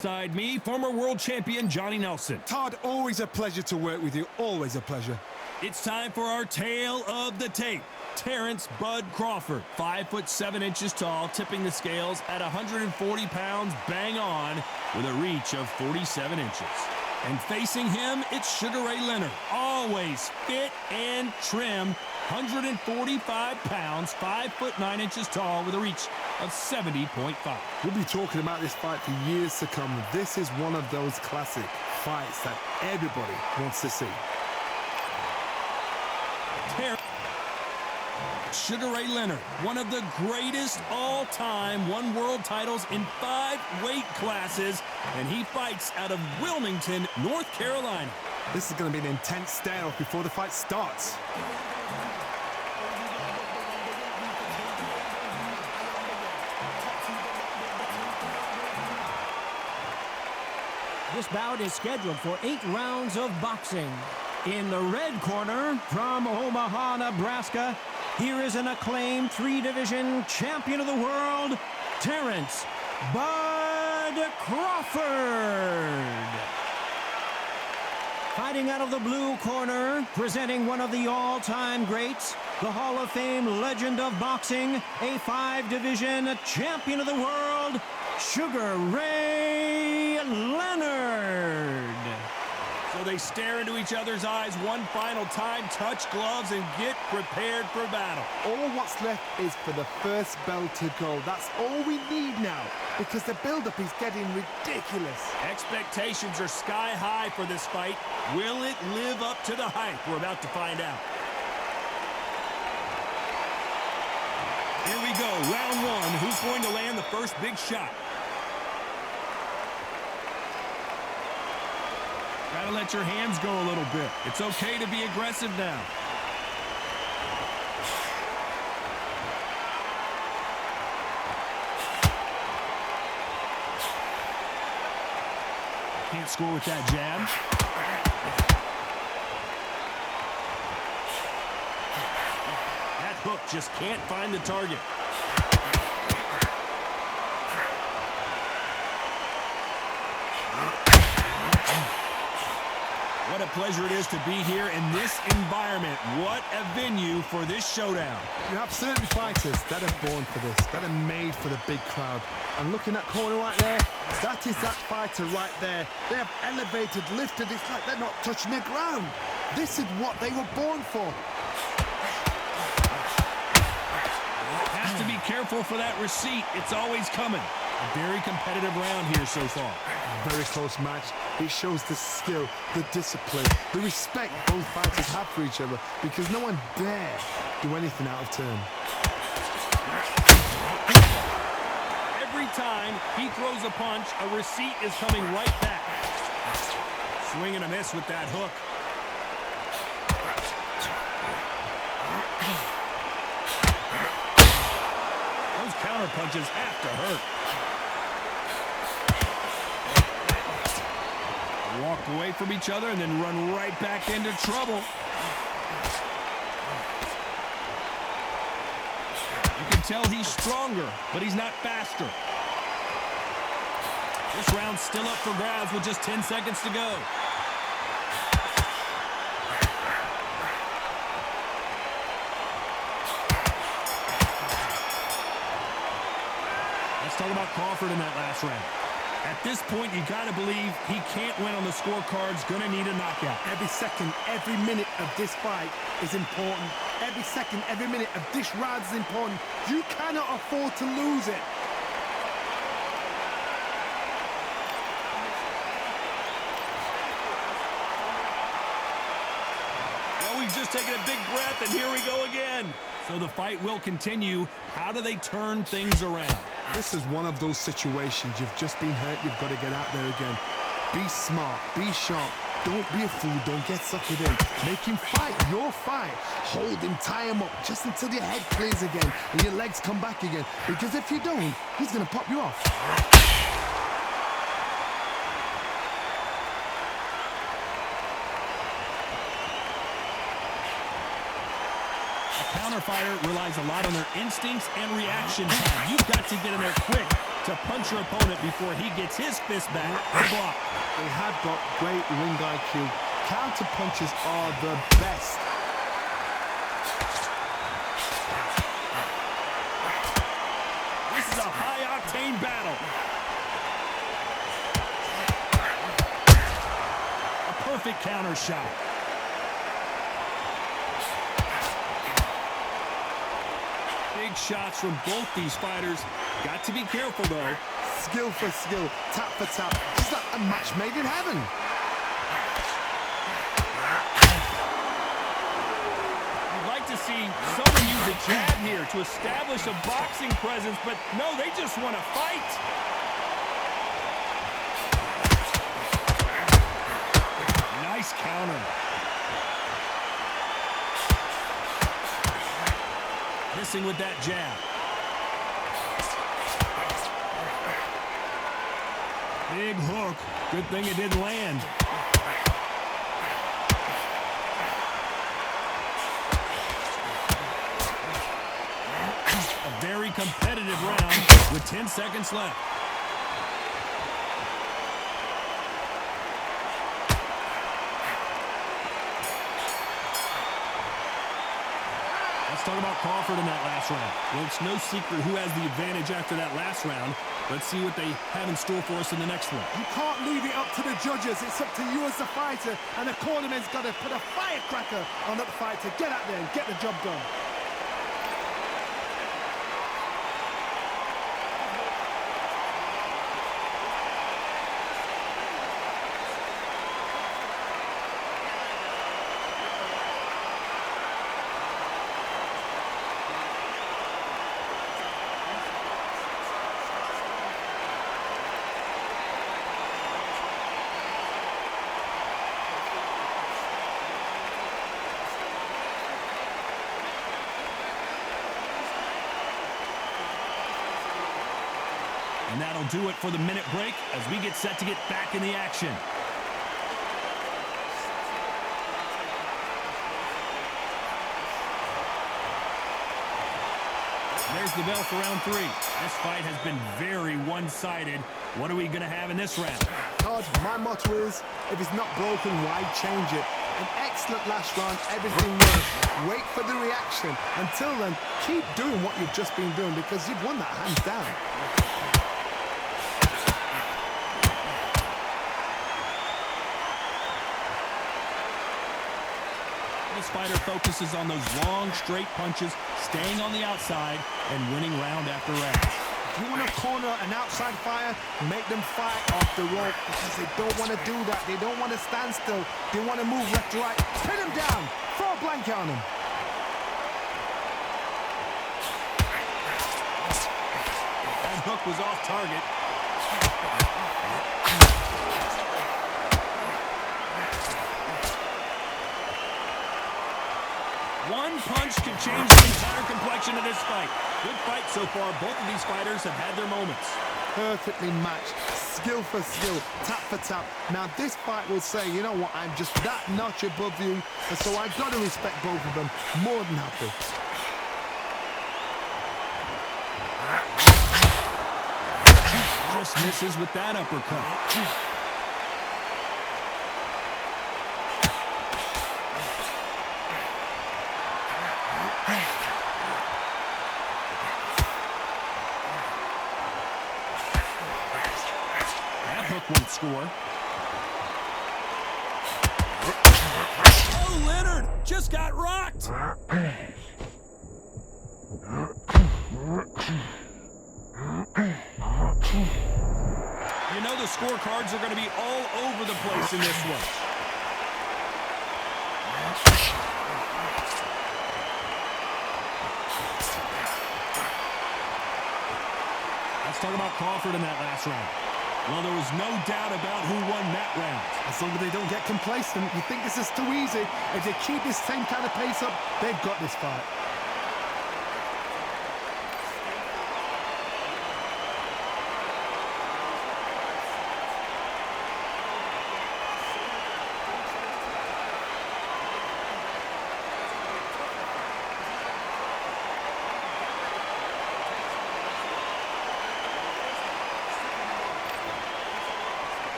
Beside me, former world champion Johnny Nelson. Todd, always a pleasure to work with you. Always a pleasure. It's time for our tale of the tape. Terrence Bud Crawford, 5'7" tall, tipping the scales at 140 pounds bang on with a reach of 47 inches. And facing him, it's Sugar Ray Leonard, always fit and trim, 145 pounds, 5'9" tall with a reach of 70.5. We'll be talking about this fight for years to come. This is one of those classic fights that everybody wants to see. Sugar Ray Leonard, one of the greatest all-time, won world titles in 5 weight classes, and he fights out of Wilmington, North Carolina. This is going to be an intense standoff before the fight starts. This bout is scheduled for 8 rounds of boxing. In the red corner, from Omaha, Nebraska, here is an acclaimed 3-division champion of the world, Terrence Bud Crawford. Fighting out of the blue corner, presenting one of the all-time greats, the Hall of Fame legend of boxing, a 5-division champion of the world, Sugar Ray Leonard. So they stare into each other's eyes one final time, touch gloves, and get prepared for battle. All what's left is for the first bell to go. That's all we need now, because the build-up is getting ridiculous. Expectations are sky high for this fight. Will it live up to the hype? We're about to find out. Here we go, round 1. Who's going to land the first big shot? Gotta let your hands go a little bit. It's okay to be aggressive now. Can't score with that jab. That hook just can't find the target. What a pleasure it is to be here in this environment. What a venue for this showdown. You have certain fighters that are born for this, that are made for the big crowd. And looking at that corner right there, that is that fighter right there. They have elevated, lifted, it's like they're not touching the ground. This is what they were born for. Has to be careful for that receipt. It's always coming. A very competitive round here so far. Very close match. It shows the skill, the discipline, the respect both fighters have for each other, because no one dare do anything out of turn. Every time he throws a punch, a receipt is coming right back. Swing and a miss with that hook. Those counter punches have to hurt. Walk away from each other and then run right back into trouble. You can tell he's stronger, but he's not faster. This round's still up for grabs with just 10 seconds to go. Let's talk about Crawford in that last round. At this point, you got to believe he can't win on the scorecards, going to need a knockout. Every second, every minute of this fight is important. Every second, every minute of this round is important. You cannot afford to lose it. Well, we've just taken a big breath, and here we go again. So the fight will continue. How do they turn things around? This is one of those situations. You've just been hurt. You've got to get out there again. Be smart. Be sharp. Don't be a fool. Don't get suckered in. Make him fight your fight. Hold him. Tie him up just until your head clears again and your legs come back again. Because if you don't, he's going to pop you off. A counter fighter relies a lot on their instincts and reaction time. You've got to get in there quick to punch your opponent before he gets his fist back to block. They have got great ring IQ. Counter punches are the best. This is a high-octane battle. A perfect counter shot. Big shots from both these fighters. Got to be careful, though. Skill for skill, tap for tap. It's like a match made in heaven. You'd like to see someone use a jab here to establish a boxing presence, but no, they just want to fight. Nice counter. Missing with that jab. Big hook. Good thing it didn't land. A very competitive round with 10 seconds left. Let's talk about Crawford in that last round. Well, it's no secret who has the advantage after that last round. Let's see what they have in store for us in the next one. You can't leave it up to the judges. It's up to you as the fighter, and the cornerman's got to put a firecracker on that fighter. Get out there and get the job done. And that'll do it for the minute break as we get set to get back in the action. There's the bell for round 3. This fight has been very one-sided. What are we going to have in this round? Todd, my motto is, if it's not broken, why change it? An excellent last round, everything works. Wait for the reaction. Until then, keep doing what you've just been doing because you've won that hands down. This fighter focuses on those long, straight punches, staying on the outside, and winning round after round. If you want to corner an outside fighter, make them fight off the rope because they don't want to do that. They don't want to stand still. They want to move left to right. Pin them down. Throw a blanket on them. That hook was off target. One punch can change the entire complexion of this fight. Good fight so far. Both of these fighters have had their moments. Perfectly matched. Skill for skill. Tap for tap. Now this fight will say, you know what, I'm just that notch above you. And so I've got to respect both of them. More than happy. Just misses with that uppercut. Won't score. Oh, Leonard just got rocked. You know the scorecards are going to be all over the place in this one. Let's talk about Crawford in that last round. Well, there was no doubt about who won that round. As long as they don't get complacent, you think this is too easy. If they keep this same kind of pace up, they've got this fight.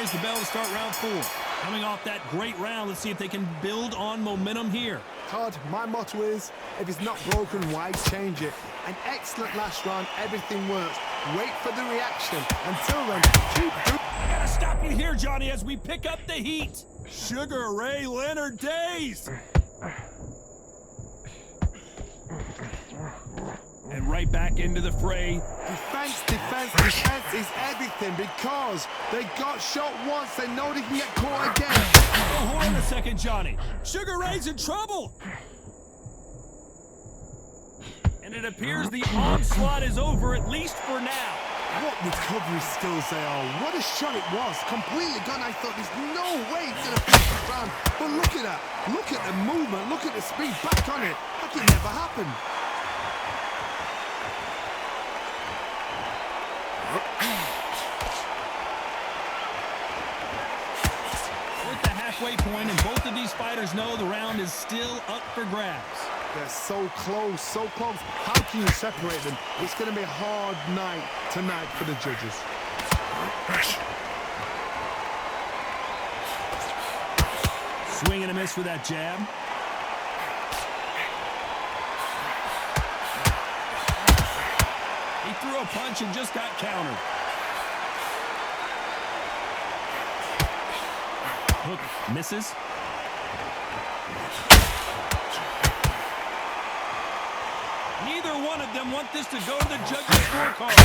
there's the bell to start round 4. Coming off that great round, let's see if they can build on momentum here. Todd, my motto is, if it's not broken, why change it? An excellent last round, everything works. Wait for the reaction. Until then, keep doing. I gotta stop you here, Johnny, as we pick up the heat. Sugar Ray Leonard Days. And right back into the fray. Defense is everything because they got shot once. They know they can get caught again. Oh, hold on a second, Johnny. Sugar Ray's in trouble. And it appears the onslaught is over, at least for now. What recovery skills they are. What a shot it was. Completely gone. I thought there's no way it's going to finish the round. But look at that. Look at the movement. Look at the speed. Back on it. Like it never happened. We're at the halfway point, and both of these fighters know the round is still up for grabs. They're so close, so close. How can you separate them? It's going to be a hard night tonight for the judges. Swing and a miss for that jab. He threw a punch and just got countered. Hook misses. Neither one of them want this to go to the judges' scorecard.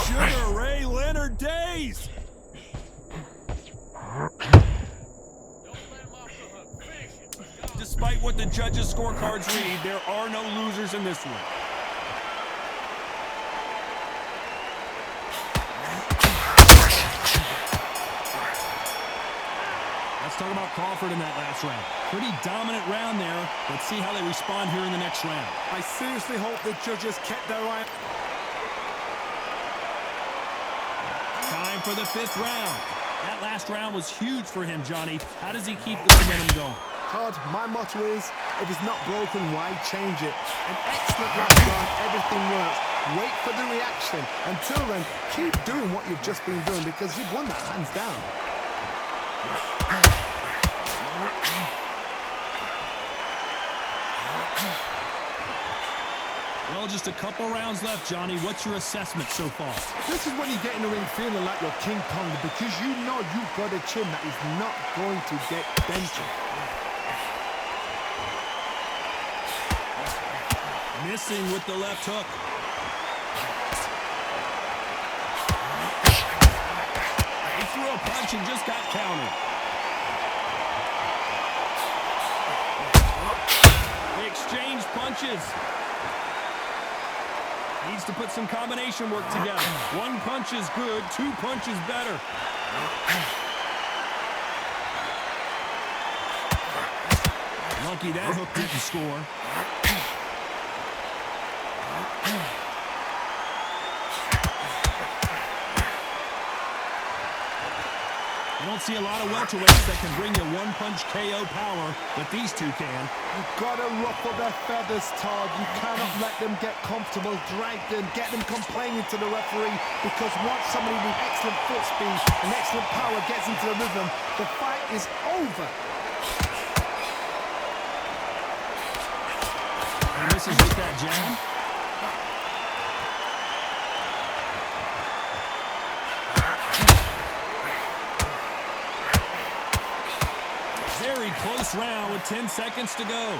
Sugar Ray Leonard Days. Despite what the judges' scorecards read, there are no losers in this one. Let's talk about Crawford in that last round. Pretty dominant round there. Let's see how they respond here in the next round. I seriously hope the judges kept their eye. Time for the 5th round. That last round was huge for him, Johnny. How does he keep the momentum going? Todd, my motto is, if it's not broken, why change it? An excellent last round, everything works. Wait for the reaction. Until then, keep doing what you've just been doing because you've won that hands down. Well, just a couple rounds left, Johnny. What's your assessment so far? This is when you get in the ring feeling like you're King Kong because you know you've got a chin that is not going to get dented. Missing with the left hook. He threw a punch and just got countered. They exchanged punches. Needs to put some combination work together. One punch is good, 2 punches better. Lucky that hook didn't score. You don't see a lot of welterweights that can bring you one-punch KO power, but these two can. You've got to ruffle their feathers, Todd. You cannot let them get comfortable, drag them, get them complaining to the referee, because once somebody with excellent foot speed and excellent power gets into the rhythm, the fight is over. And this is with that jab. Very close round with 10 seconds to go.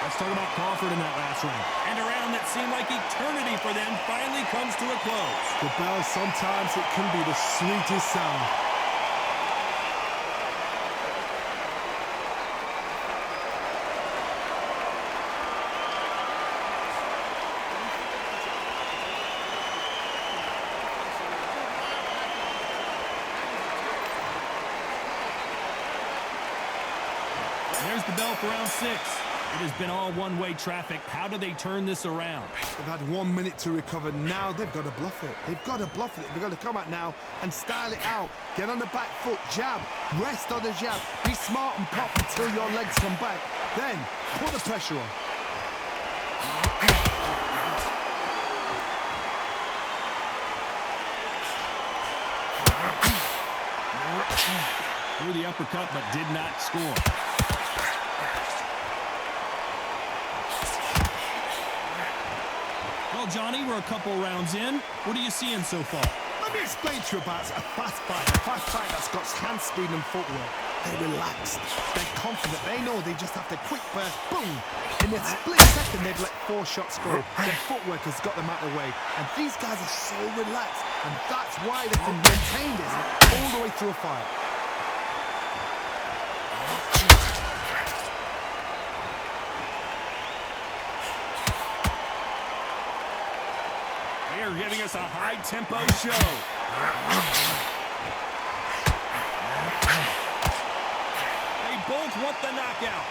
Let's talk about Crawford in that last round. And a round that seemed like eternity for them finally comes to a close. The bell, sometimes it can be the sweetest sound. There's the bell for round 6. It has been all one-way traffic. How do they turn this around? They've had 1 minute to recover. Now they've got to bluff it. They've got to bluff it. They've got to come out now and style it out. Get on the back foot, jab, rest on the jab. Be smart and pop until your legs come back. Then put the pressure on. Threw the uppercut but did not score. Well, Johnny, we're a couple rounds in. What are you seeing so far? Let me explain to you about a fast fight that's got hand speed and footwork. They're relaxed. They're confident. They know they just have to quick burst, boom. In a split second, they've let 4 shots go. Their footwork has got them out of the way. And these guys are so relaxed. And that's why they can maintain this all the way through a fight. They are giving us a high-tempo show. They both want the knockout.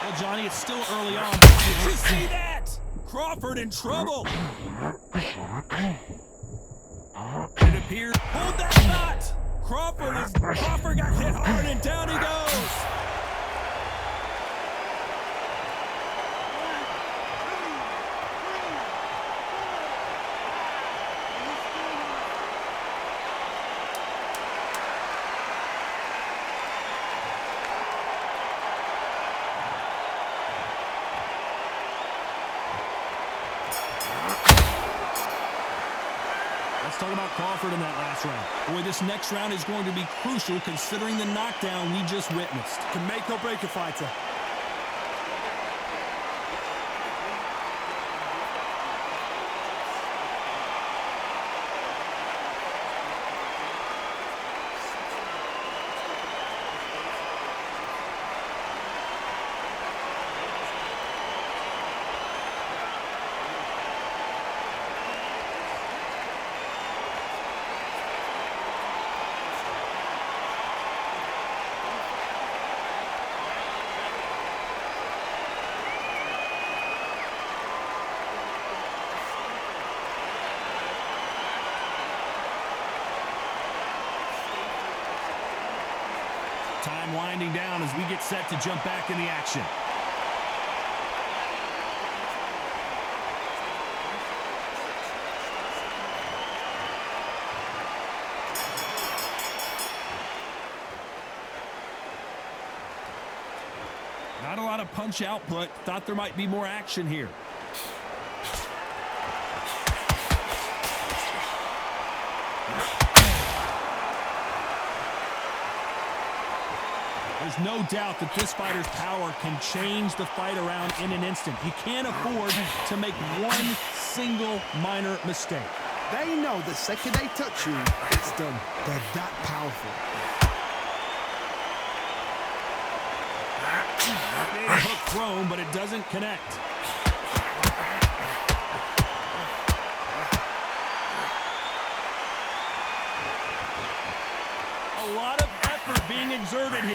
Well, Johnny, it's still early on. Did you see that? Crawford in trouble. It appears. Hold that shot. Crawford got hit hard and down he goes. Let's talk about Crawford in that last round. Boy, this next round is going to be crucial considering the knockdown we just witnessed. Can make or break a fighter. Time winding down as we get set to jump back in the action. Not a lot of punch output. Thought there might be more action here. There's no doubt that this fighter's power can change the fight around in an instant. He can't afford to make one single minor mistake. They know the second they touch you, it's done. They're that powerful. Big hook thrown, but it doesn't connect. A lot of effort being exerted here.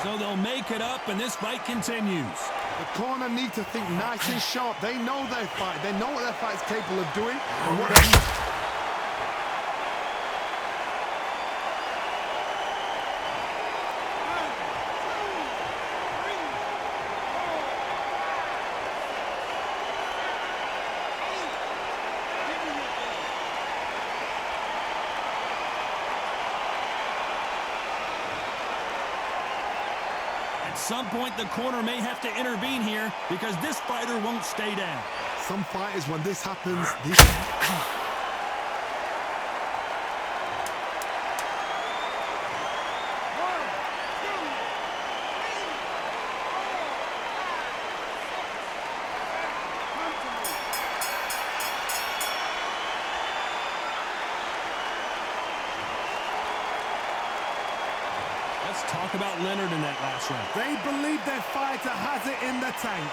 So they'll make it up, and this fight continues. The corner need to think nice and sharp. They know their fight. They know what their fight's capable of doing and what they're... At some point, the corner may have to intervene here because this fighter won't stay down. Some fighters, when this happens, Talk about Leonard in that last round. They believe their fighter has it in the tank.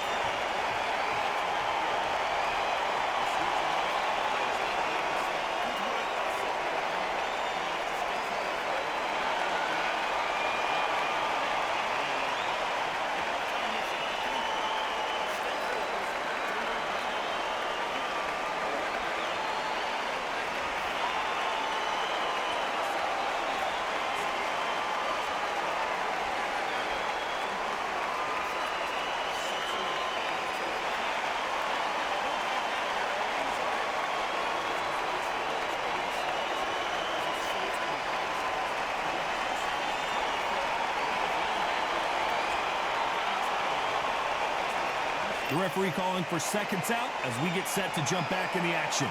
The referee calling for seconds out as we get set to jump back in the action.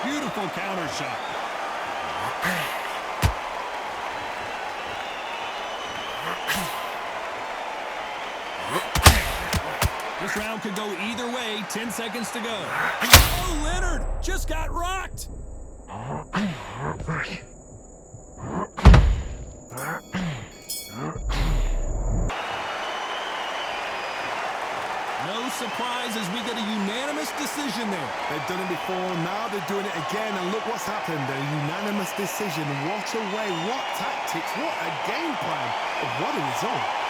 Beautiful counter shot. This round could go either way. 10 seconds to go. Oh, Leonard just got rocked. No surprise as we get a unanimous decision there. They've done it before, now they're doing it again, and look what's happened. A unanimous decision. What a way, what tactics, what a game plan. What a result.